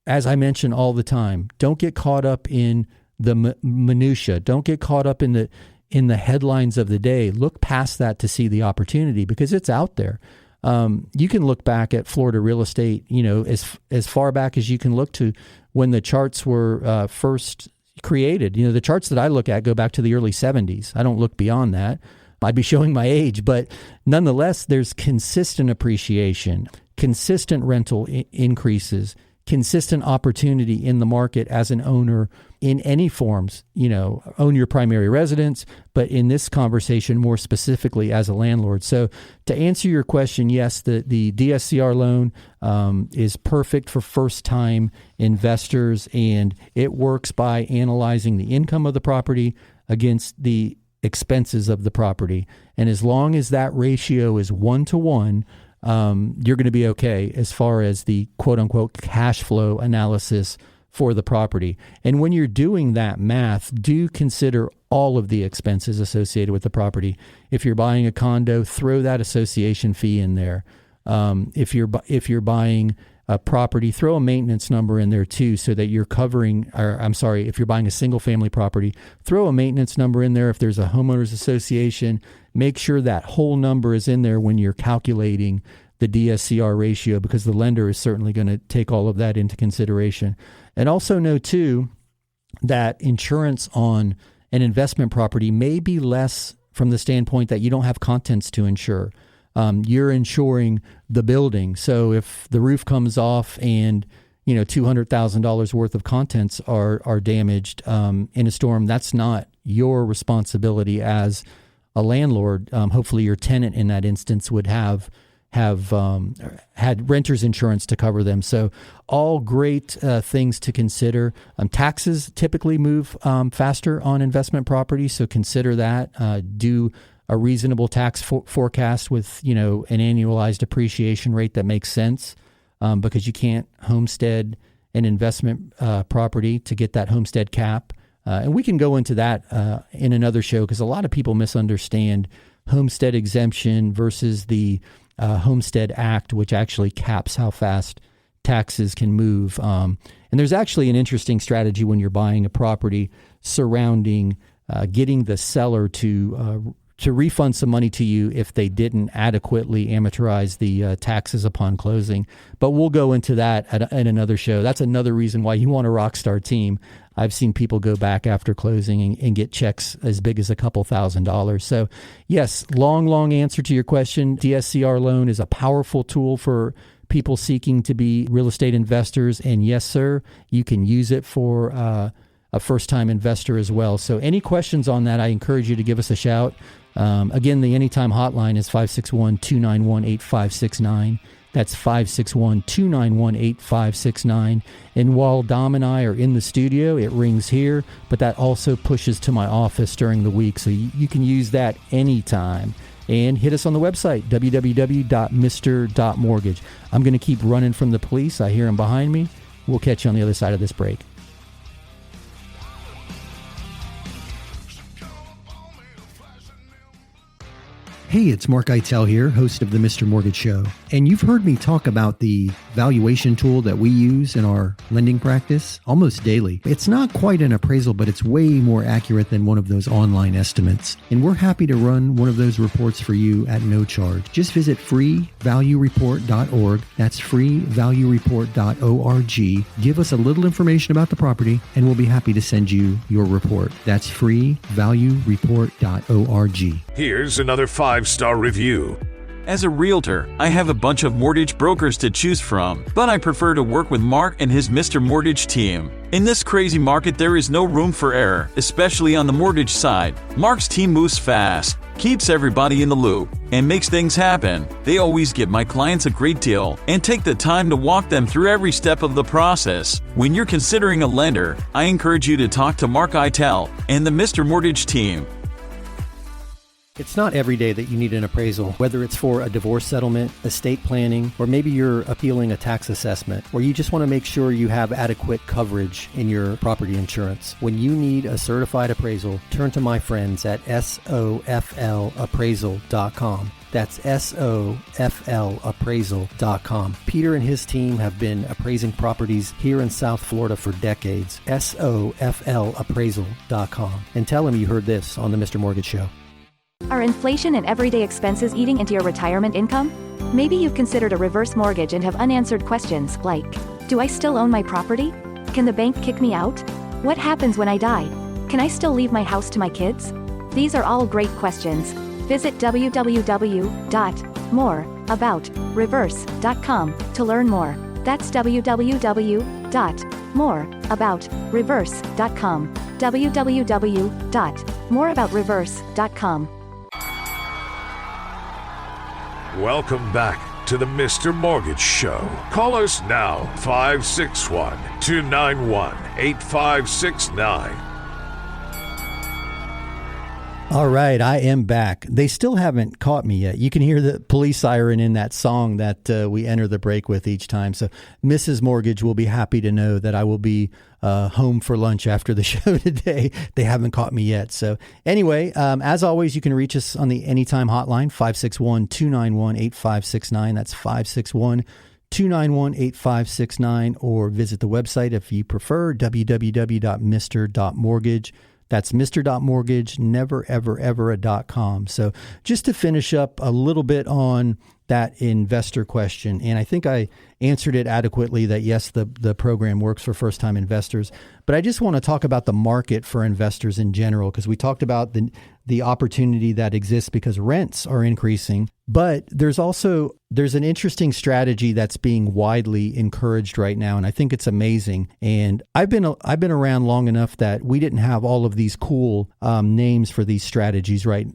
as I mention all the time, don't get caught up in the minutia. Don't get caught up in the headlines of the day. Look past that to see the opportunity, because it's out there. You can look back at Florida real estate, as far back as you can look to when the charts were first created. The charts that I look at go back to the early 70s. I don't look beyond that. I'd be showing my age, but nonetheless, there's consistent appreciation, consistent rental increases, consistent opportunity in the market as an owner in any forms, own your primary residence, but in this conversation, more specifically as a landlord. So to answer your question, yes, the DSCR loan is perfect for first-time investors, and it works by analyzing the income of the property against the expenses of the property. And as long as that ratio is 1-to-1, you're going to be okay as far as the quote-unquote cash flow analysis for the property. And when you're doing that math, do consider all of the expenses associated with the property. If you're buying a condo, throw that association fee in there. If you're buying a property, throw a maintenance number in there too, so that you're covering, if you're buying a single family property, throw a maintenance number in there. If there's a homeowners association, make sure that whole number is in there when you're calculating the DSCR ratio, because the lender is certainly going to take all of that into consideration. And also know too that insurance on an investment property may be less from the standpoint that you don't have contents to insure. You're insuring the building. So if the roof comes off and $200,000 worth of contents are damaged in a storm, that's not your responsibility as a landlord. Hopefully your tenant in that instance would have had renter's insurance to cover them. So all great things to consider. Taxes typically move faster on investment property, so consider that. Do a reasonable tax forecast with an annualized appreciation rate that makes sense, because you can't homestead an investment property to get that homestead cap. And we can go into that in another show, because a lot of people misunderstand homestead exemption versus the Homestead Act, which actually caps how fast taxes can move. And there's actually an interesting strategy when you're buying a property surrounding getting the seller to refund some money to you if they didn't adequately amortize the taxes upon closing. But we'll go into that at another show. That's another reason why you want a rock star team. I've seen people go back after closing and get checks as big as a couple $1,000s. So yes, long answer to your question. DSCR loan is a powerful tool for people seeking to be real estate investors. And yes, sir, you can use it for a first-time investor as well. So any questions on that, I encourage you to give us a shout. Again, the Anytime hotline is 561-291-8569. That's 561-291-8569. And while Dom and I are in the studio, it rings here, but that also pushes to my office during the week. So you can use that anytime. And hit us on the website, www.mr.mortgage. I'm going to keep running from the police. I hear them behind me. We'll catch you on the other side of this break. Hey, it's Mark Eitel here, host of the Mr. Mortgage Show. And you've heard me talk about the valuation tool that we use in our lending practice almost daily. It's not quite an appraisal, but it's way more accurate than one of those online estimates. And we're happy to run one of those reports for you at no charge. Just visit freevaluereport.org. That's freevaluereport.org. Give us a little information about the property, and we'll be happy to send you your report. That's freevaluereport.org. Here's another 5-star review. As a realtor, I have a bunch of mortgage brokers to choose from, but I prefer to work with Mark and his Mr. Mortgage team. In this crazy market, there is no room for error, especially on the mortgage side. Mark's team moves fast, keeps everybody in the loop, and makes things happen. They always give my clients a great deal and take the time to walk them through every step of the process. When you're considering a lender, I encourage you to talk to Mark Eitel and the Mr. Mortgage team. It's not every day that you need an appraisal, whether it's for a divorce settlement, estate planning, or maybe you're appealing a tax assessment, or you just want to make sure you have adequate coverage in your property insurance. When you need a certified appraisal, turn to my friends at soflappraisal.com. That's soflappraisal.com. Peter and his team have been appraising properties here in South Florida for decades. soflappraisal.com. And tell him you heard this on the Mr. Mortgage Show. Are inflation and everyday expenses eating into your retirement income? Maybe you've considered a reverse mortgage and have unanswered questions like, do I still own my property? Can the bank kick me out? What happens when I die? Can I still leave my house to my kids? These are all great questions. Visit www.moreaboutreverse.com to learn more. That's www.moreaboutreverse.com. www.moreaboutreverse.com. Welcome back to the Mr. Mortgage Show. Call us now, 561-291-8569. All right, I am back. They still haven't caught me yet. You can hear the police siren in that song that we enter the break with each time. So Mrs. Mortgage will be happy to know that I will be home for lunch after the show today. They haven't caught me yet. So anyway, as always, you can reach us on the Anytime hotline, 561-291-8569. That's 561-291-8569. Or visit the website if you prefer, www.mr.mortgage. That's Mr.Mortgage, nevereverever.com. So just to finish up a little bit on that investor question, and I think I answered it adequately that yes, the program works for first-time investors. But I just want to talk about the market for investors in general, because we talked about the opportunity that exists because rents are increasing. But there's an interesting strategy that's being widely encouraged right now, and I think it's amazing. And I've been around long enough that we didn't have all of these cool names for these strategies right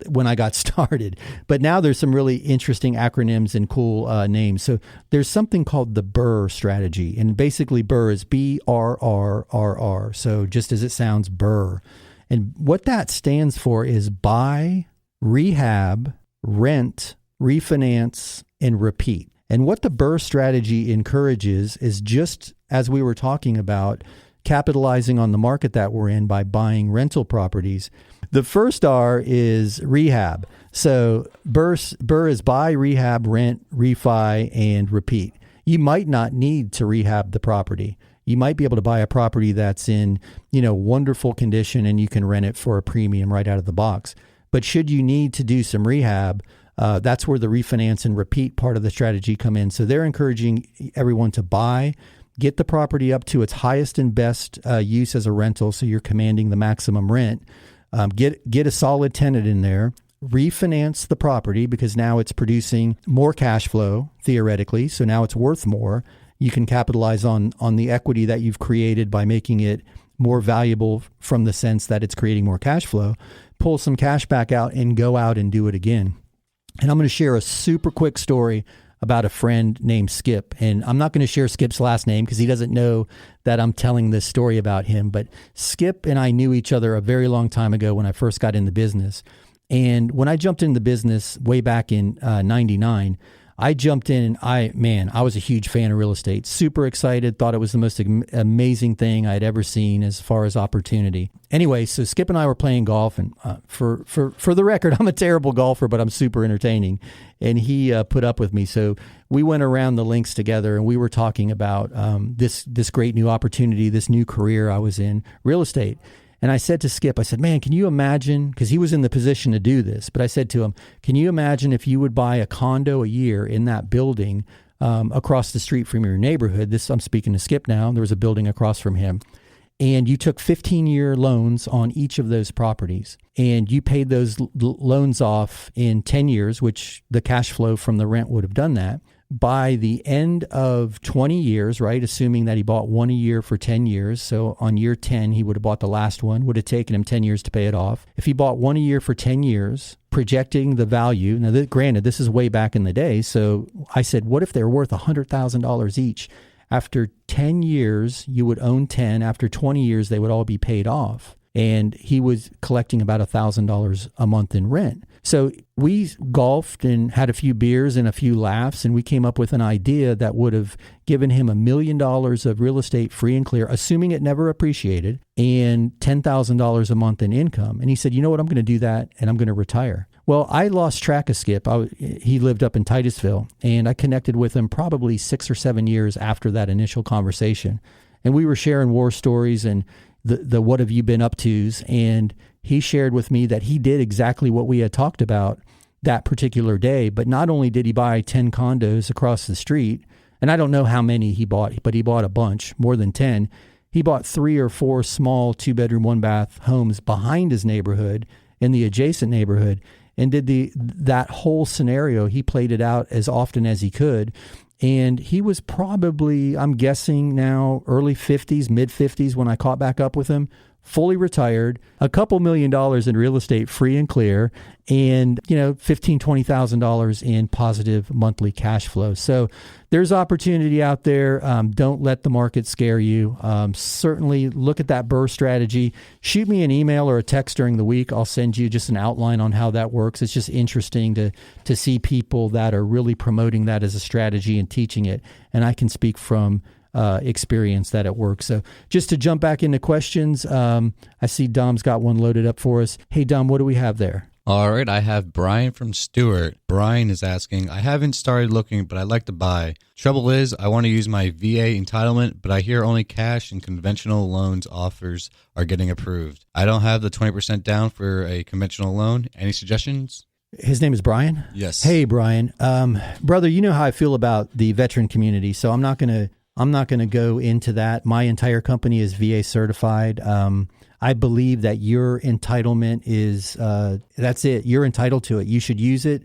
when I got started. But now there's some really interesting acronyms and cool names. So there's something called the BRRRR strategy, and basically BRRRR is BRRRR. So just as it sounds, BRRRR. And what that stands for is buy, rehab, rent, refinance, and repeat. And what the BRRRR strategy encourages is, just as we were talking about, capitalizing on the market that we're in by buying rental properties. The first R is rehab. So BRRRR is buy, rehab, rent, refi, and repeat. You might not need to rehab the property. You might be able to buy a property that's in, wonderful condition and you can rent it for a premium right out of the box. But should you need to do some rehab, that's where the refinance and repeat part of the strategy come in. So they're encouraging everyone to buy, get the property up to its highest and best use as a rental, so you're commanding the maximum rent. Get a solid tenant in there. Refinance the property because now it's producing more cash flow, theoretically. So now it's worth more. You can capitalize on the equity that you've created by making it more valuable from the sense that it's creating more cash flow. Pull some cash back out and go out and do it again. And I'm going to share a super quick story about a friend named Skip. And I'm not going to share Skip's last name because he doesn't know that I'm telling this story about him. But Skip and I knew each other a very long time ago when I first got in the business. And when I jumped in the business way back in 99, I jumped in and I was a huge fan of real estate, super excited, thought it was the most amazing thing I'd ever seen as far as opportunity. Anyway, so Skip and I were playing golf, and for the record, I'm a terrible golfer, but I'm super entertaining. And he put up with me. So we went around the links together and we were talking about this great new opportunity, this new career I was in, real estate. And I said to Skip, I said, man, can you imagine, because he was in the position to do this, but I said to him, can you imagine if you would buy a condo a year in that building across the street from your neighborhood? I'm speaking to Skip now. There was a building across from him. And you took 15-year loans on each of those properties. And you paid those loans off in 10 years, which the cash flow from the rent would have done that. By the end of 20 years, right, assuming that he bought one a year for 10 years, so on year 10, he would have bought the last one, would have taken him 10 years to pay it off. If he bought one a year for 10 years, projecting the value, now granted, this is way back in the day, so I said, what if they're worth $100,000 each? After 10 years, you would own 10. After 20 years, they would all be paid off. and he was collecting about $1,000 a month in rent. So we golfed and had a few beers and a few laughs, and we came up with an idea that would have given him $1 million of real estate free and clear, assuming it never appreciated, and $10,000 a month in income. And he said, you know what, I'm going to do that, and I'm going to retire. Well, I lost track of Skip. He lived up in Titusville, and I connected with him probably 6 or 7 years after that initial conversation. And we were sharing war stories and the what have you been up to's, and he shared with me that he did exactly what we had talked about that particular day. But not only did he buy 10 condos across the street, and I don't know how many he bought, but he bought a bunch, more than 10. He bought 3 or 4 small 2-bedroom, 1-bath homes behind his neighborhood in the adjacent neighborhood, and did that whole scenario. He played it out as often as he could. And he was probably, I'm guessing now, early 50s, mid 50s when I caught back up with him, fully retired, a couple $1 million in real estate free and clear, and, $15,000, $20,000 in positive monthly cash flow. So there's opportunity out there. Don't let the market scare you. Certainly look at that BRRRR strategy. Shoot me an email or a text during the week. I'll send you just an outline on how that works. It's just interesting to see people that are really promoting that as a strategy and teaching it. And I can speak from experience that it works. So just to jump back into questions, I see Dom's got one loaded up for us. Hey, Dom, what do we have there? All right, I have Brian from Stewart. Brian is asking, I haven't started looking, but I'd like to buy. Trouble is, I want to use my VA entitlement, but I hear only cash and conventional loans offers are getting approved. I don't have the 20% down for a conventional loan. Any suggestions? His name is Brian? Yes. Hey, Brian. Brother, you know how I feel about the veteran community, so I'm not going to go into that. My entire company is VA certified. I believe that your entitlement is, that's it. You're entitled to it. You should use it.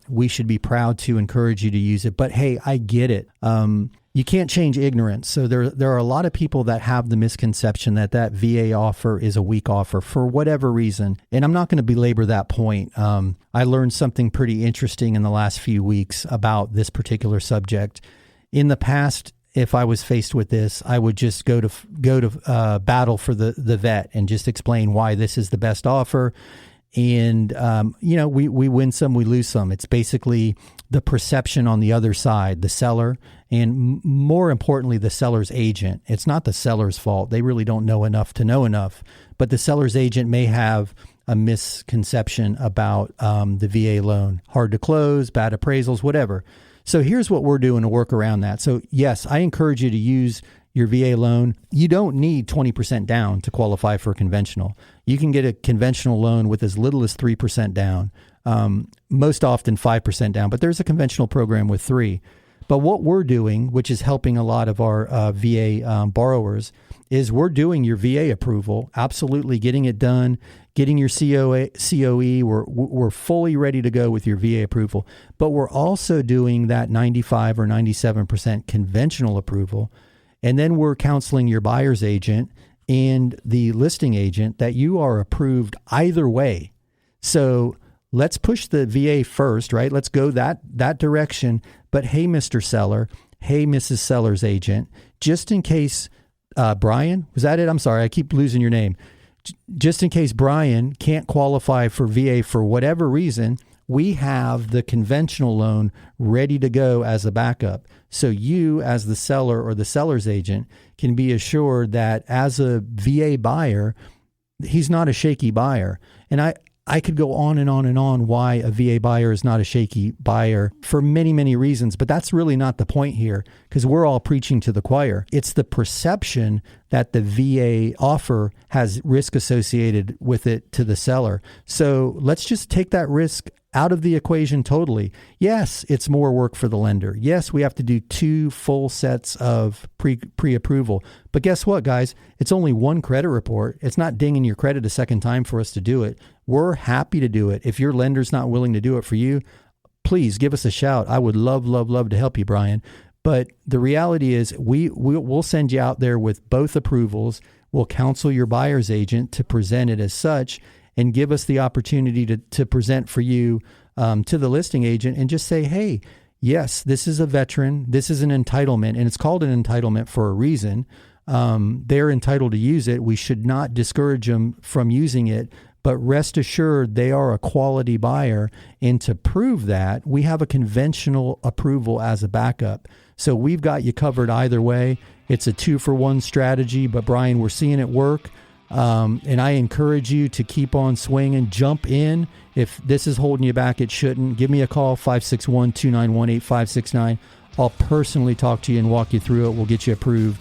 We should be proud to encourage you to use it. But hey, I get it. You can't change ignorance. So there are a lot of people that have the misconception that VA offer is a weak offer for whatever reason. And I'm not going to belabor that point. I learned something pretty interesting in the last few weeks about this particular subject. In the past, if I was faced with this, I would just go to battle for the vet and just explain why this is the best offer. And, we win some, we lose some. It's basically the perception on the other side, the seller, and more importantly, the seller's agent. It's not the seller's fault. They really don't know enough to know enough. But the seller's agent may have a misconception about the VA loan. Hard to close, bad appraisals, whatever. So here's what we're doing to work around that. So yes, I encourage you to use your VA loan. You don't need 20% down to qualify for a conventional. You can get a conventional loan with as little as 3% down, most often 5% down, but there's a conventional program with 3%. But what we're doing, which is helping a lot of our VA borrowers, is we're doing your VA approval, absolutely getting it done, getting your COE. We're fully ready to go with your VA approval, but we're also doing that 95 or 97% conventional approval. And then we're counseling your buyer's agent and the listing agent that you are approved either way. So let's push the VA first, right? Let's go that direction. But hey, Mr. Seller, hey, Mrs. Seller's agent, just in case Brian, was that it? I'm sorry, I keep losing your name. Just in case Brian can't qualify for VA for whatever reason, we have the conventional loan ready to go as a backup. So you, as the seller or the seller's agent, can be assured that as a VA buyer, he's not a shaky buyer. And I could go on and on and on why a VA buyer is not a shaky buyer for many, many reasons, but that's really not the point here because we're all preaching to the choir. It's the perception that the VA offer has risk associated with it to the seller. So let's just take that risk out of the equation totally. Yes, it's more work for the lender. Yes, we have to do 2 full sets of pre-approval. But guess what, guys? It's only 1 credit report. It's not dinging your credit a second time for us to do it. We're happy to do it. If your lender's not willing to do it for you, please give us a shout. I would love to help you, Brian. But the reality is we'll send you out there with both approvals. We'll counsel your buyer's agent to present it as such and give us the opportunity to present for you to the listing agent and just say, hey, yes, this is a veteran. This is an entitlement, and it's called an entitlement for a reason. they're entitled to use it. We should not discourage them from using it, but rest assured they are a quality buyer. And to prove that, we have a conventional approval as a backup. So we've got you covered either way. It's a 2-for-1 strategy, but Brian, we're seeing it work. And I encourage you to keep on swinging, jump in. If this is holding you back, it shouldn't. Give me a call, 561-291-8569. I'll personally talk to you and walk you through it. We'll get you approved.